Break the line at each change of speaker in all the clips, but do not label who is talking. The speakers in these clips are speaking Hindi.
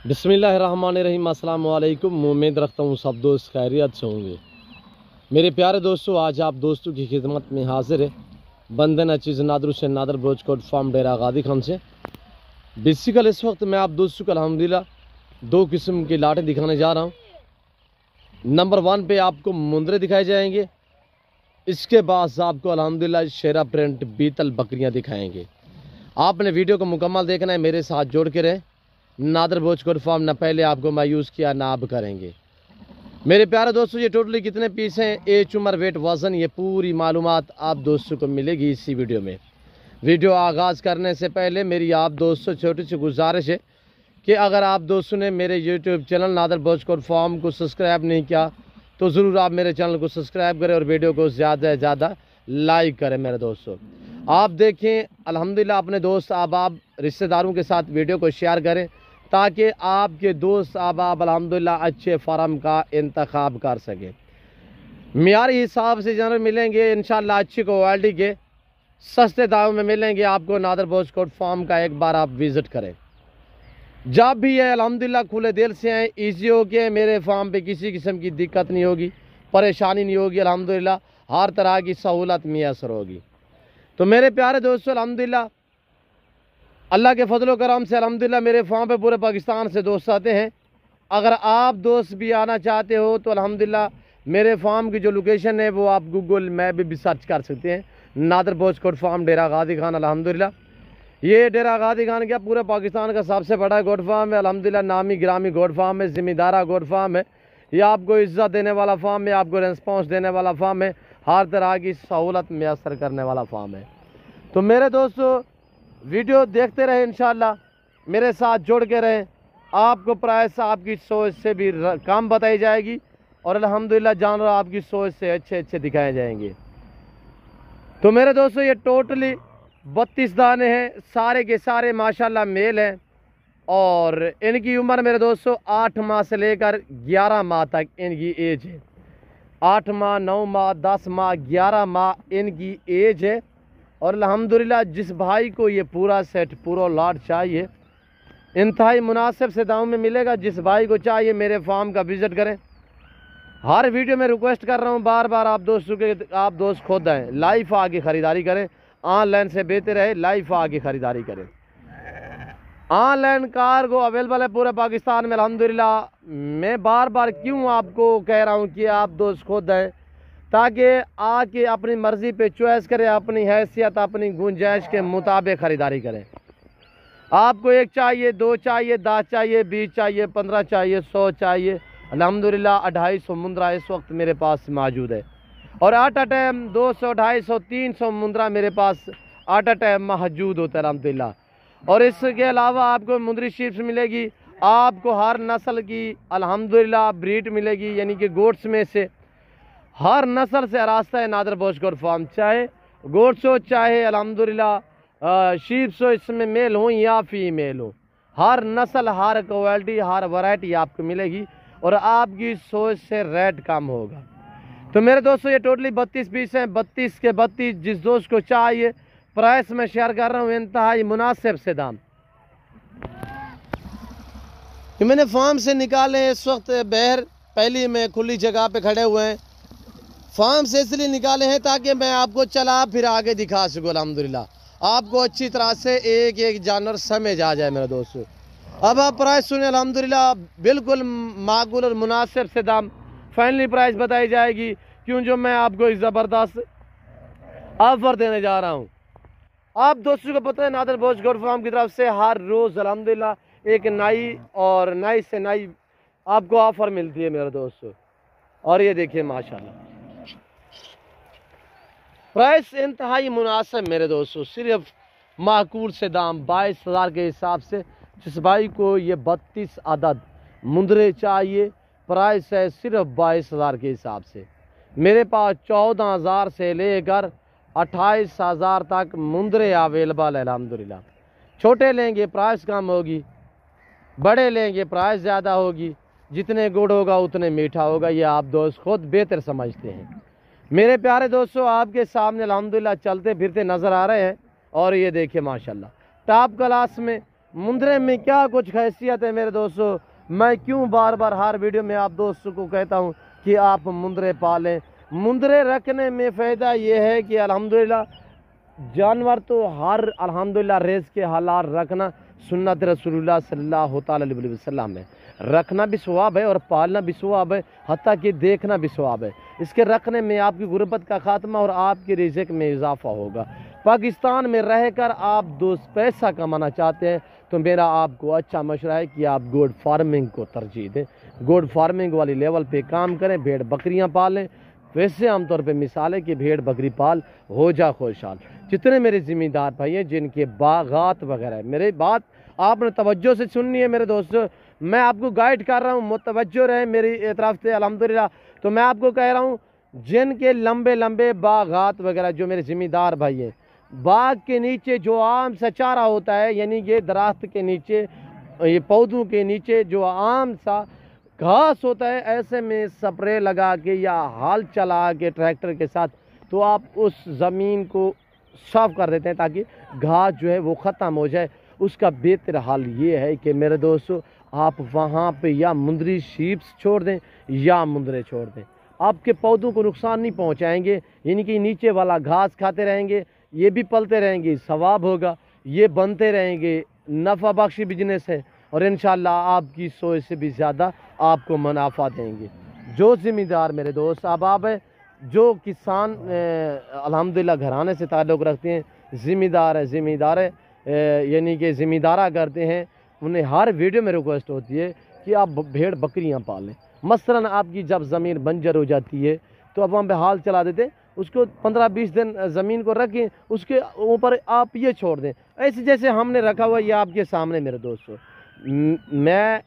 बिस्मिल्लाहिर्रहमानिर्रहीम। अस्सलाम वालेकुम। उम्मीद रखता हूँ सब दोस्त खैरियत से होंगे। मेरे प्यारे दोस्तों, आज आप दोस्तों की खिदमत में हाजिर है बंदन अचीज़ नादर हुसैन नादर ब्रोचकोट फार्म डेरा गादी खान से। बेसिकल इस वक्त मैं आप दोस्तों को अल्हम्दुलिल्लाह दो किस्म की लाटें दिखाने जा रहा हूँ। नंबर 1 पे आपको मुंदरे दिखाए जाएंगे, इसके बाद आपको अल्हम्दुलिल्लाह शेरा प्रिंट बीतल बकरियाँ दिखाएंगे। आपने वीडियो को मुकम्मल देखना है, मेरे साथ जोड़ के रहें। नादर ब्रोचकोट फार्म ना पहले आपको मायूस किया ना अब करेंगे। मेरे प्यारे दोस्तों, ये टोटली कितने पीस हैं, एज उम्र वेट वज़न, ये पूरी मालूमात आप दोस्तों को मिलेगी इसी वीडियो में। वीडियो आगाज़ करने से पहले मेरी आप दोस्तों छोटी सी गुजारिश है कि अगर आप दोस्तों ने मेरे यूट्यूब चैनल नादर ब्रोचकोट फार्म को सब्सक्राइब नहीं किया तो ज़रूर आप मेरे चैनल को सब्सक्राइब करें और वीडियो को ज़्यादा से ज़्यादा लाइक करें। मेरे दोस्तों, आप देखें अल्हम्दुलिल्लाह अपने दोस्त आप रिश्तेदारों के साथ वीडियो को शेयर करें ताकि आपके दोस्त आप अल्हम्दुलिल्लाह अच्छे फार्म का इंतखाब कर सकें। मियारी हिसाब से जानवर मिलेंगे इंशाल्लाह, अच्छी क्वालिटी के सस्ते दामों में मिलेंगे आपको। नादर ब्रोचकोट फार्म का एक बार आप विज़िट करें। जब भी है अल्हम्दुलिल्लाह खुले दिल से आए, ईजी हो के मेरे फार्म पे किसी किस्म की दिक्कत नहीं होगी, परेशानी नहीं होगी। अल्हम्दुलिल्लाह हर तरह की सहूलत मैसर होगी। तो मेरे प्यारे दोस्तों, अल्हम्दुलिल्लाह अल्लाह के फजल करम से अल्हम्दुलिल्लाह मेरे फार्म पे पूरे पाकिस्तान से दोस्त आते हैं। अगर आप दोस्त भी आना चाहते हो तो अल्हम्दुलिल्लाह मेरे फार्म की जो लोकेशन है वो आप गूगल मैप भी सर्च कर सकते हैं। नादर ब्रोचकोट फार्म डेरा गादी खान। अल्हम्दुलिल्लाह ये डेरा गादी खान क्या पूरे पाकिस्तान का सबसे बड़ा गोट फार्म है। अल्हम्दुलिल्लाह नामी ग्रामी गोट फार्म है, ज़िम्मेदारा गोट फार्म है। ये आपको इज़्ज़त देने वाला फार्म है, आपको रेस्पॉन्स देने वाला फार्म है, हर तरह की सहूलत मैसर करने वाला फार्म है। तो मेरे दोस्तों, वीडियो देखते रहे, इंशाल्लाह मेरे साथ जुड़ के रहें। आपको प्राइस आपकी सोच से भी कम बताई जाएगी और अल्हम्दुलिल्लाह जानवर आपकी सोच से अच्छे अच्छे दिखाए जाएंगे। तो मेरे दोस्तों, ये टोटली 32 दाने हैं, सारे के सारे माशाल्लाह मेल हैं और इनकी उम्र मेरे दोस्तों 8 माह से लेकर 11 माह तक इनकी एज है। 8 माह, 9 माह, 10 माह, 11 माह इनकी एज है। और अल्हम्दुलिल्लाह जिस भाई को ये पूरा सेट पूरा लॉट चाहिए इंतहाई मुनासिब से दाम में मिलेगा। जिस भाई को चाहिए मेरे फार्म का विज़िट करें। हर वीडियो में रिक्वेस्ट कर रहा हूँ बार बार आप दोस्त खुद आएँ, लाइव आके ख़रीदारी करें। ऑनलाइन से बेहतर है लाइव आके ख़रीदारी करें। ऑनलाइन कार्गो अवेलेबल है पूरे पाकिस्तान में अल्हम्दुलिल्लाह। मैं बार बार क्यों आपको कह रहा हूँ कि आप दोस्त खुद आएँ ताकि आके अपनी मर्ज़ी पे चॉइस करें, अपनी हैसियत अपनी गुंजाइश के मुताबिक ख़रीदारी करें। आपको 1 चाहिए, 2 चाहिए, 10 चाहिए, 20 चाहिए, 15 चाहिए, 100 चाहिए, अल्हम्दुलिल्लाह 250 मुंद्रा इस वक्त मेरे पास मौजूद है। और आटा टाइम 200, 250, 300 मुंद्रा मेरे पास आटा टाइम मौजूद होता है अल्हम्दुलिल्लाह। और इसके अलावा आपको मुंदरी शीप्स मिलेगी, आपको हर नस्ल की अल्हम्दुलिल्लाह ब्रीड मिलेगी, यानी कि गोट्स में से हर नस्ल से रास्ता है नादर ब्रोचकोट फार्म। चाहे गोट्स हो चाहे अल्हम्दुलिल्लाह शीप्स हो, इसमें मेल हो या फीमेल हो, हर नस्ल हर क्वालिटी हर वैरायटी आपको मिलेगी और आपकी सोच से रेट कम होगा। तो मेरे दोस्तों, ये टोटली 32 पीस हैं, 32 के 32 जिस दोस्त को चाहिए प्राइस में शेयर कर रहा हूँ इंतहाई मुनासिब से दाम। मैंने फार्म से निकाले इस वक्त बहर पहली में खुली जगह पे खड़े हुए हैं। फार्म से इसलिए निकाले हैं ताकि मैं आपको चला फिर आगे दिखा सकूँ। अल्हम्दुलिल्लाह आपको अच्छी तरह से एक एक जानवर समझ आ जाए। मेरे दोस्तों, अब आप प्राइस सुने, अल्हम्दुलिल्लाह बिल्कुल माकूल और मुनासिब से दाम फाइनली प्राइस बताई जाएगी। क्यों, जो मैं आपको एक ज़बरदस्त ऑफर देने जा रहा हूँ। आप दोस्तों को पता है नादर ब्रोचकोट फार्म की तरफ से हर रोज़ अल्हम्दुलिल्लाह एक नई और नई से नई आपको ऑफ़र मिलती है मेरे दोस्तों। और ये देखिए माशाल्लाह प्राइस इंतहाई मुनासिब मेरे दोस्तों, सिर्फ माकूल से दाम 22,000 के हिसाब से। जिस भाई को ये 32 अदद मुंदरे चाहिए प्राइस है सिर्फ 22,000 के हिसाब से। मेरे पास 14,000 से लेकर 28,000 तक मुंदरे अवेलेबल है अल्हम्दुलिल्लाह। छोटे लेंगे प्राइस कम होगी, बड़े लेंगे प्राइस ज़्यादा होगी। जितने गुड़ होगा उतने मीठा होगा, ये आप दोस्त खुद बेहतर समझते हैं। मेरे प्यारे दोस्तों, आपके सामने अल्हम्दुलिल्लाह चलते फिरते नज़र आ रहे हैं और ये देखिए माशाल्लाह टॉप क्लास में मुंद्रे में क्या कुछ हैसियत है मेरे दोस्तों। मैं क्यों बार बार हर वीडियो में आप दोस्तों को कहता हूँ कि आप मुंद्रे पालें। मुंद्रे रखने में फ़ायदा ये है कि अल्हम्दुलिल्लाह जानवर तो हर अल्हम्दुलिल्लाह रेस के हालात रखना सुन्नत रसूलुल्लाह सल्लल्लाहु अलैहि वसल्लम है। रखना भी सवाब है और पालना भी सवाब है, हत्ता कि देखना भी सवाब है। इसके रखने में आपकी गुर्बत का खात्मा और आपके रिज़्क़ में इजाफा होगा। पाकिस्तान में रहकर आप दोस्त पैसा कमाना चाहते हैं तो मेरा आपको अच्छा मशवरा है कि आप गोड फार्मिंग को तरजीह दें। गोड फार्मिंग वाली लेवल पे काम करें, भेड़ बकरियां पालें। वैसे आमतौर पे मिसाल है कि भेड़ बकरी पाल हो जा खुशहाल। जितने मेरे ज़िम्मेदार भाई हैं जिनके बागात वगैरह है, मेरी बात आपने तवज्जो से सुननी है मेरे दोस्तों। मैं आपको गाइड कर रहा हूँ, मुतवज्जो रहे मेरी तरफ से अल्हम्दुलिल्लाह। तो मैं आपको कह रहा हूँ जिनके लंबे लंबे बागात वगैरह, जो मेरे ज़िम्मेदार भाई हैं, बाग के नीचे जो आम सा चारा होता है, यानी कि दरख्त के नीचे, ये पौधों के नीचे जो आम सा घास होता है, ऐसे में स्प्रे लगा के या हाल चला के ट्रैक्टर के साथ तो आप उस ज़मीन को साफ़ कर देते हैं ताकि घास जो है वो ख़त्म हो जाए। उसका बेहतर हाल ये है कि मेरे दोस्तों आप वहाँ पे या मुंदरी शीप्स छोड़ दें या मुंदरे छोड़ दें, आपके पौधों को नुकसान नहीं पहुँचाएंगे। यानी कि नीचे वाला घास खाते रहेंगे, ये भी पलते रहेंगे, सवाब होगा, ये बनते रहेंगे, नफ़ा बख्शी बिजनेस है और इंशाअल्लाह आपकी सोच से भी ज़्यादा आपको मुनाफा देंगे। जो ज़िम्मेदार मेरे दोस्त आप है, जो किसान अल्हम्दुलिल्लाह घराने से ताल्लुक़ रखते हैं, ज़िम्मेदार है यानी कि ज़िम्मेदारा करते हैं, उन्हें हर वीडियो में रिक्वेस्ट होती है कि आप भेड़ बकरियां पालें। मसलन आपकी जब ज़मीन बंजर हो जाती है तो अब वहाँ पे हाल चला देते, उसको 15-20 दिन ज़मीन को रखें, उसके ऊपर आप ये छोड़ दें, ऐसे जैसे हमने रखा हुआ ये आपके सामने मेरे दोस्तों। मैं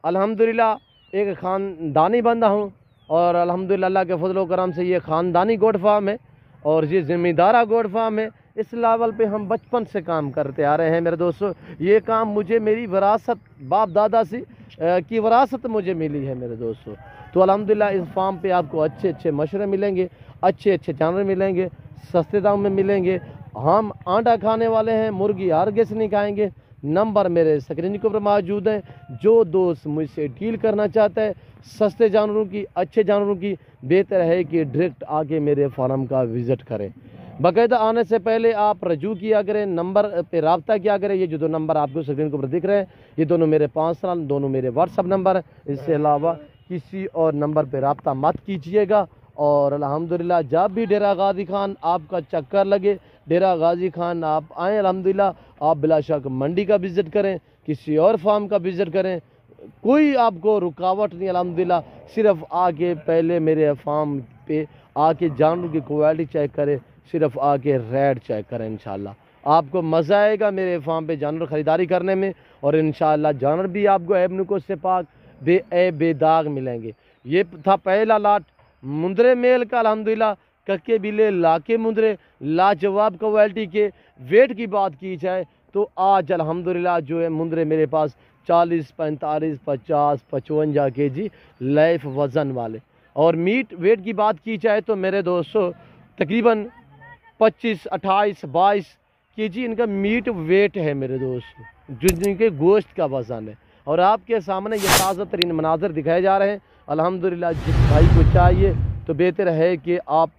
अल्हम्दुलिल्लाह एक ख़ानदानी बंदा हूँ और अल्हम्दुलिल्लाह अल्लाह के फजल व करम से ये ख़ानदानी गोट फार्म है और ये ज़िम्मेदारा गोट फार्म है। इस लेवल पे हम बचपन से काम करते आ रहे हैं मेरे दोस्तों। ये काम मुझे मेरी विरासत बाप दादा से की विरासत मुझे मिली है मेरे दोस्तों। तो अल्हम्दुलिल्लाह इस फार्म पे आपको अच्छे अच्छे मशवरे मिलेंगे, अच्छे अच्छे जानवर मिलेंगे, सस्ते दाम में मिलेंगे। हम आंडा खाने वाले हैं, मुर्गी हरगिज़ नहीं खाएंगे। नंबर मेरे स्क्रीन के ऊपर मौजूद है। जो दोस्त मुझसे डील करना चाहता है सस्ते जानवरों की, अच्छे जानवरों की, बेहतर है कि डायरेक्ट आके मेरे फार्म का विज़िट करें। बाकायदा आने से पहले आप रजू किया करें, नंबर पे रब्ता किया करें। ये जो दो नंबर आपको स्क्रीन के ऊपर दिख रहे हैं ये दोनों मेरे पर्सनल, दोनों मेरे व्हाट्सअप नंबर हैं। इसके अलावा किसी और नंबर पे रब्ता मत कीजिएगा। और अल्हम्दुलिल्लाह जब भी डेरा गाजी खान आपका चक्कर लगे, डेरा गाजी खान आप आएँ, अल्हम्दुलिल्लाह आप बिलाशक मंडी का विज़िट करें, किसी और फार्म का विज़िट करें, कोई आपको रुकावट नहीं। अल्हम्दुलिल्लाह सिर्फ आके पहले मेरे फार्म पे आके जानवर की क्वालिटी चेक करें, सिर्फ आके रेट चेक करें। इंशाल्लाह आपको मज़ा आएगा मेरे फार्म पे जानवर ख़रीदारी करने में और इंशाल्लाह जानवर भी आपको ऐब नुक़्स से पाक बेदाग मिलेंगे। ये था पहला लाट मुंदरे मेल का। अल्हम्दुलिल्लाह कक्के बिले लाके मुंदरे लाजवाब क्वालिटी के। वेट की बात की जाए तो आज अल्हम्दुलिल्लाह जो है मुंदरे मेरे पास 40, 45, 50, 55 kg लाइफ वज़न वाले। और मीट वेट की बात की जाए तो मेरे दोस्तों तकरीबन 25, 28, 22 kg इनका मीट वेट है मेरे दोस्त, जो जिनके गोश्त का वज़न है। और आपके सामने ये ताज़ा तरीन मनाज़र दिखाए जा रहे हैं। अल्हम्दुलिल्लाह जिस भाई को चाहिए तो बेहतर है कि आप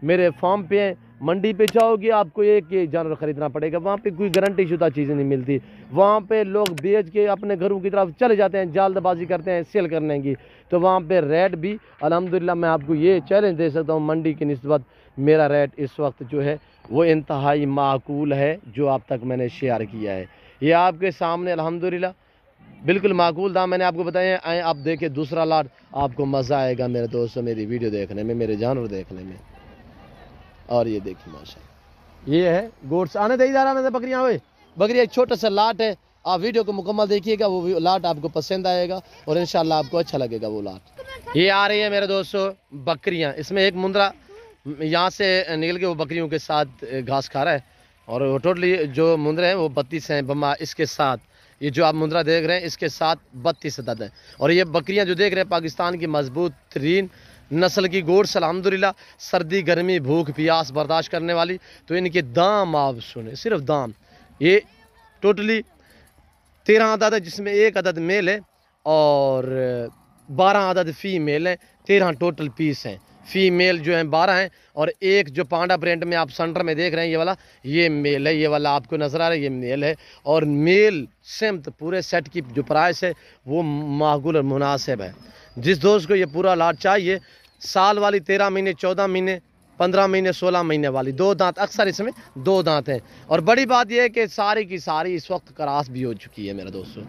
मेरे फार्म पे हैं। मंडी पे जाओगे आपको एक जानवर ख़रीदना पड़ेगा, वहाँ पे कोई गारंटी शुदा चीज़ें नहीं मिलती। वहाँ पे लोग बेच के अपने घरों की तरफ चले जाते हैं, जल्दबाजी करते हैं सेल करने की। तो वहाँ पे रेट भी अल्हम्दुलिल्लाह मैं आपको ये चैलेंज दे सकता हूँ, मंडी की निस्बत मेरा रेट इस वक्त जो है वो इंतहाई माकूल है, जो आप तक मैंने शेयर किया है। ये आपके सामने अल्हम्दुलिल्लाह बिल्कुल माकूल दाम मैंने आपको बताए हैं। आए आप देखें दूसरा लाट, आपको मज़ा आएगा मेरे दोस्तों मेरी वीडियो देखने में, मेरे जानवर देखने में। और ये देखिए माशाल्लाह ये है गोट्स आने दे इधर, आने दे बकरियां हुए। बकरी एक छोटा सा लाट है, आप वीडियो को मुकम्मल देखिएगा, वो लाट आपको पसंद आएगा और इंशाल्लाह आपको अच्छा लगेगा वो लाट। ये आ रही है मेरे दोस्तों बकरियां, इसमें एक मुंदरा यहाँ से निकल के वो बकरियों के साथ घास खा रहा है और टोटली जो मुंदरे हैं वो 32 हैं बम्मा। इसके साथ ये जो आप मुंदरा देख रहे हैं इसके साथ 32 अदद है। और ये बकरियां जो देख रहे हैं पाकिस्तान की मजबूत तरीन नस्ल की गोट्स अल्हम्दुलिल्लाह, सर्दी गर्मी भूख प्यास बर्दाश्त करने वाली। तो इनके दाम आप सुने, सिर्फ दाम ये टोटली 13 अदद है, जिसमें 1 अदद मेल है और 12 अदद फीमेल है। 13 टोटल पीस हैं। फीमेल जो हैं 12 हैं और एक जो पांडा प्रिंट में आप सेंटर में देख रहे हैं ये वाला, ये मेल है। ये वाला आपको नजर आ रहा है, ये मेल है। और मेल सिमत पूरे सेट की जो प्राइस है वो माकूल और मुनासिब है। जिस दोस्त को ये पूरा लाट चाहिए, साल वाली 13 महीने, 14 महीने, 15 महीने, 16 महीने वाली, 2 दांत, अक्सर इसमें 2 दांत हैं। और बड़ी बात यह है कि सारी की सारी इस वक्त क्रॉस भी हो चुकी है मेरा दोस्तों।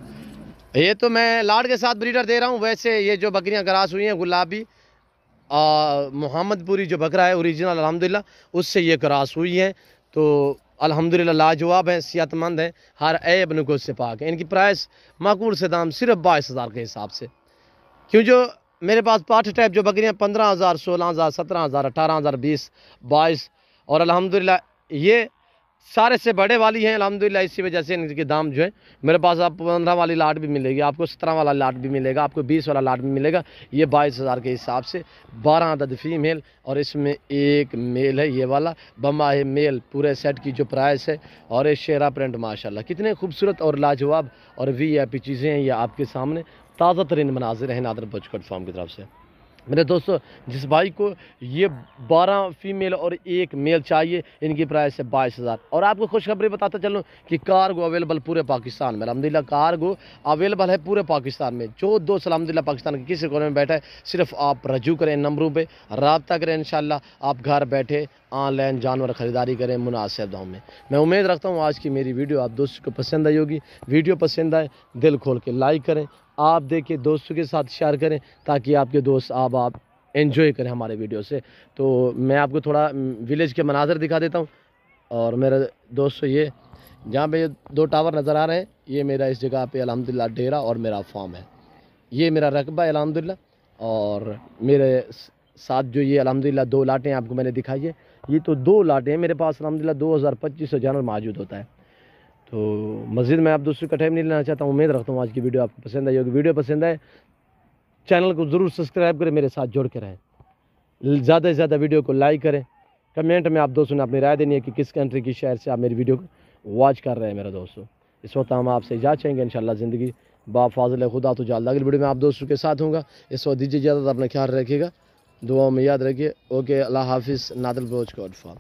ये तो मैं लाट के साथ ब्रीडर दे रहा हूँ। वैसे ये जो बकरियाँ क्रॉस हुई हैं, गुलाबी मोहम्मदपुरी जो बकरा है ओरिजिनल अल्हम्दुलिल्लाह, उससे ये क्रॉस हुई है। तो अल्हम्दुलिल्लाह लाजवाब है, सेहतमंद है, हर ऐब नुक़्स से पाक है। इनकी प्राइस माकूल से दाम सिर्फ 22,000 के हिसाब से। क्यों जो मेरे पास पाठ टाइप जो बकरियाँ 15,000, 16,000, 17,000, 18,000, 20, 22 और अल्हम्दुलिल्लाह ये सारे से बड़े वाली हैं अल्हम्दुलिल्लाह। इसी वजह से इनके दाम जो है मेरे पास आप 15 वाली लाट भी मिलेगी, आपको 17 वाला लाट भी मिलेगा, आपको 20 वाला लाट भी मिलेगा। ये 22,000 के हिसाब से। 12 अदद फीमेल और इसमें 1 मेल है, ये वाला बम्बा है मेल। पूरे सेट की जो प्राइस है और ये शेरा प्रिंट माशाल्लाह कितने खूबसूरत और लाजवाब और VIP चीज़ें हैं। ये आपके सामने ताज़ा तरीन मनाजिर हैं नादर बॉचकोट फार्म की तरफ से। मेरे दोस्तों, जिस भाई को ये 12 फीमेल और 1 मेल चाहिए, इनकी प्राइस है 22,000। और आपको खुशखबरी बताता चलूँ कि कार्गो अवेलेबल पूरे पाकिस्तान में। अल्हम्दुलिल्लाह कार्गो अवेलेबल है पूरे पाकिस्तान में। जो दोस्त अल्हम्दुलिल्लाह पाकिस्तान के किसी कोने में बैठा है, सिर्फ आप रजू करें, नंबरों पे रब्ता करें, इंशाल्लाह आप घर बैठे ऑनलाइन जानवर ख़रीदारी करें मुनासिब दाम में। मैं उम्मीद रखता हूँ आज की मेरी वीडियो आप दोस्तों को पसंद आई होगी। वीडियो पसंद आए दिल खोल के लाइक करें, आप देखिए दोस्तों के साथ शेयर करें ताकि आपके दोस्त आप एंजॉय करें हमारे वीडियो से। तो मैं आपको थोड़ा विलेज के मनाज़र दिखा देता हूँ। और मेरे दोस्तों, ये जहाँ पे 2 टावर नज़र आ रहे हैं, ये मेरा इस जगह पे अल्हम्दुलिल्लाह डेरा और मेरा फार्म है। ये मेरा रकबा है अल्हम्दुलिल्लाह। और मेरे साथ जो ये अल्हम्दुलिल्लाह 2 लाटें आपको मैंने दिखाई है, ये तो 2 लाटें हैं मेरे पास अल्हम्दुलिल्लाह। 2,025 जानवर मौजूद होता है। तो मज़ीद मैं आप दोस्तों का टाइम नहीं लेना चाहता हूँ। उम्मीद रखता हूँ आज की वीडियो आपको पसंद आई होगी। वीडियो पसंद आए चैनल को ज़रूर सब्सक्राइब करें, मेरे साथ जुड़ के रहें, ज़्यादा से ज़्यादा वीडियो को लाइक करें। कमेंट में आप दोस्तों ने अपनी राय देनी है कि किस कंट्री की शहर से आप मेरी वीडियो को वॉच कर रहे हैं मेरे दोस्तों। इस वक्त हम आपसे इजाज़त चाहेंगे, इंशाल्लाह ज़िंदगी बाफ़ाज़िल खुदा तो जल्द अगली वीडियो में आप दोस्तों के साथ होगा। इस वक्त दीजिए इजाज़त, अपना ख्याल रखिएगा, दुआ में याद रखिए। ओके, अल्लाह हाफिज़। नादर बॉचकोट फार्म।